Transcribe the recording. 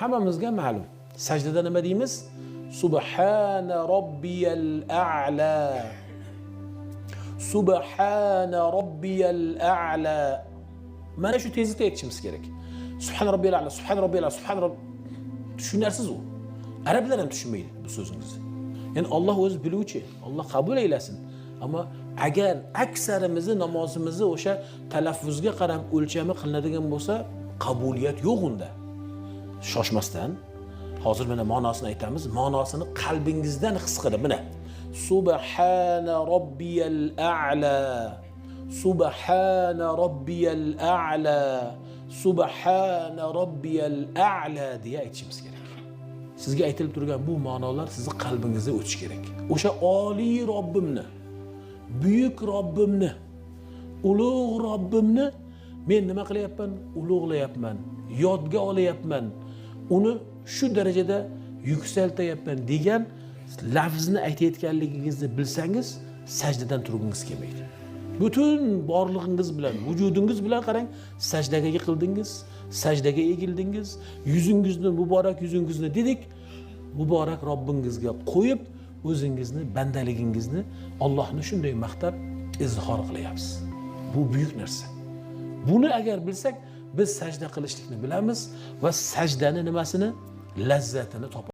Hammamizga ma'lum. Sajdada nima deymiz? Subhana robbiyal a'la. Subhana robbiyal a'la. Mana shu tezlikda aytishimiz kerak. Subhana robbiyal a'la, subhana robbiyal a'la, subhana robb. Tushunarsiz u. Arablar ham tushunmaydi bu so'zingizni. Ya'ni Alloh o'zi biluvchi, Alloh qabul aylasin. Ammo agar aksarimizni namozimizni o'sha talaffuzga qarab o'lchami qilinadigan bo'lsa, qabuliyat yo'q unda. Shoshmasdan hozir mana ma'nosini aytamiz. Ma'nosini qalbingizdan his qilib, mana Subhana robbiyal a'la. Subhana robbiyal a'la. Subhana robbiyal a'la deya aytishimiz kerak. Sizga aytilib turgan bu ma'nolar sizning qalbingizda o'tishi kerak. O'sha oliy Robbimni, buyuk Robbimni, ulug' Robbimni men nima qilyapman? Ulug'layapman, yodga olayapman. Uni shu darajada yuksaltayapman degan lafzni aytayotganligingizni bilsangiz, sajdadan turgingiz kelmaydi. Butun borlig'ingiz bilan, vujudingiz bilan qarang, sajdaga yiqildingiz, sajdaga egildingiz, yuzingizni, muborak yuzingizni dedik, muborak Robbingizga qo'yib, o'zingizni, bandaligingizni Allohni shunday maqtab izhor qilyapsiz. Bu buyuk narsa. Buni agar bilsak, biz sajda qilishlikni bilamiz va sajdani nimasini, lazzatini topamiz.